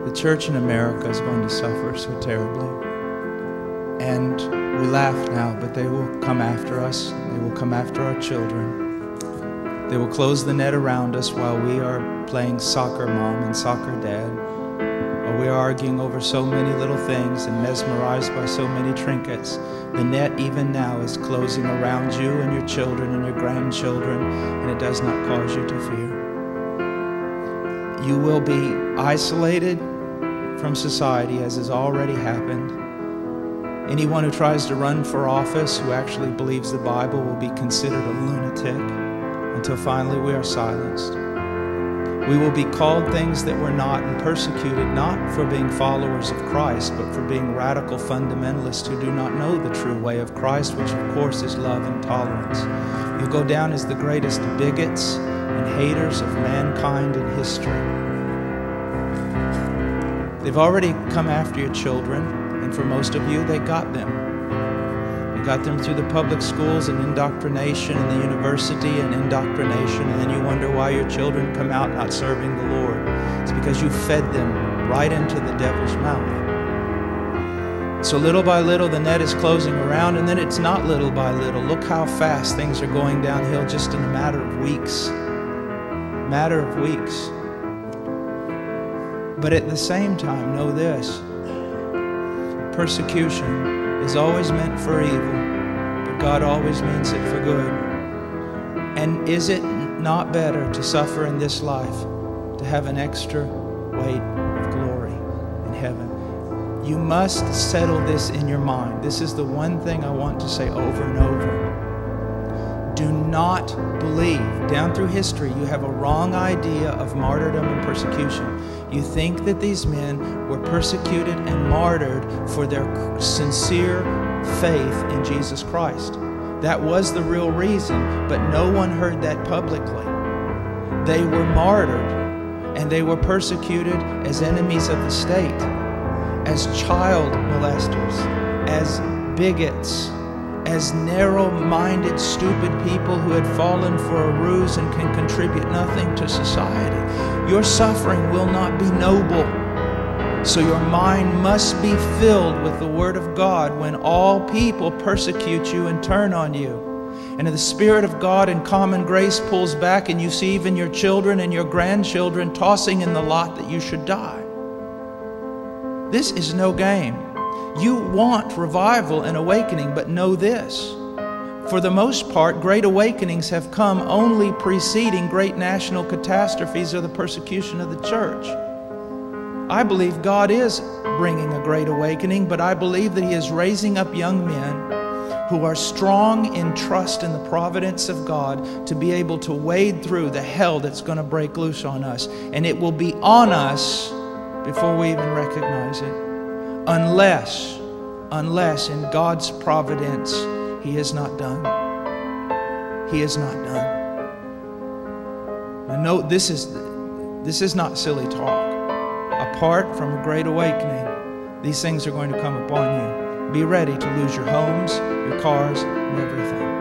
the church in America is going to suffer so terribly. And we laugh now, but they will come after us. They will come after our children. They will close the net around us while we are playing soccer mom and soccer dad. While we are arguing over so many little things and mesmerized by so many trinkets. The net even now is closing around you and your children and your grandchildren, and it does not cause you to fear. You will be isolated from society, as has already happened. Anyone who tries to run for office who actually believes the Bible will be considered a lunatic until finally we are silenced. We will be called things that we're not and persecuted not for being followers of Christ, but for being radical fundamentalists who do not know the true way of Christ, which of course is love and tolerance. You'll go down as the greatest bigots and haters of mankind in history. They've already come after your children, and for most of you, they got them. You got them through the public schools and indoctrination, and the university and indoctrination, and then you wonder why your children come out not serving the Lord. It's because you fed them right into the devil's mouth. So little by little, the net is closing around, and then it's not little by little. Look how fast things are going downhill just in a matter of weeks. Matter of weeks. But at the same time, know this. Persecution is always meant for evil, but God always means it for good. And is it not better to suffer in this life, to have an extra weight of glory in heaven? You must settle this in your mind. This is the one thing I want to say over and over. Do not believe. Down through history, you have a wrong idea of martyrdom and persecution. You think that these men were persecuted and martyred for their sincere faith in Jesus Christ. That was the real reason, but no one heard that publicly. They were martyred, and they were persecuted as enemies of the state, as child molesters, as bigots, as narrow-minded, stupid people who had fallen for a ruse and can contribute nothing to society. Your suffering will not be noble. So your mind must be filled with the Word of God when all people persecute you and turn on you. And if the Spirit of God in common grace pulls back and you see even your children and your grandchildren tossing in the lot that you should die. This is no game. You want revival and awakening, but know this. For the most part, great awakenings have come only preceding great national catastrophes or the persecution of the church. I believe God is bringing a great awakening, but I believe that He is raising up young men who are strong in trust in the providence of God to be able to wade through the hell that's going to break loose on us. And it will be on us before we even recognize it. Unless in God's providence, He is not done. He is not done. Now note, this is not silly talk. Apart from a great awakening, these things are going to come upon you. Be ready to lose your homes, your cars, and everything.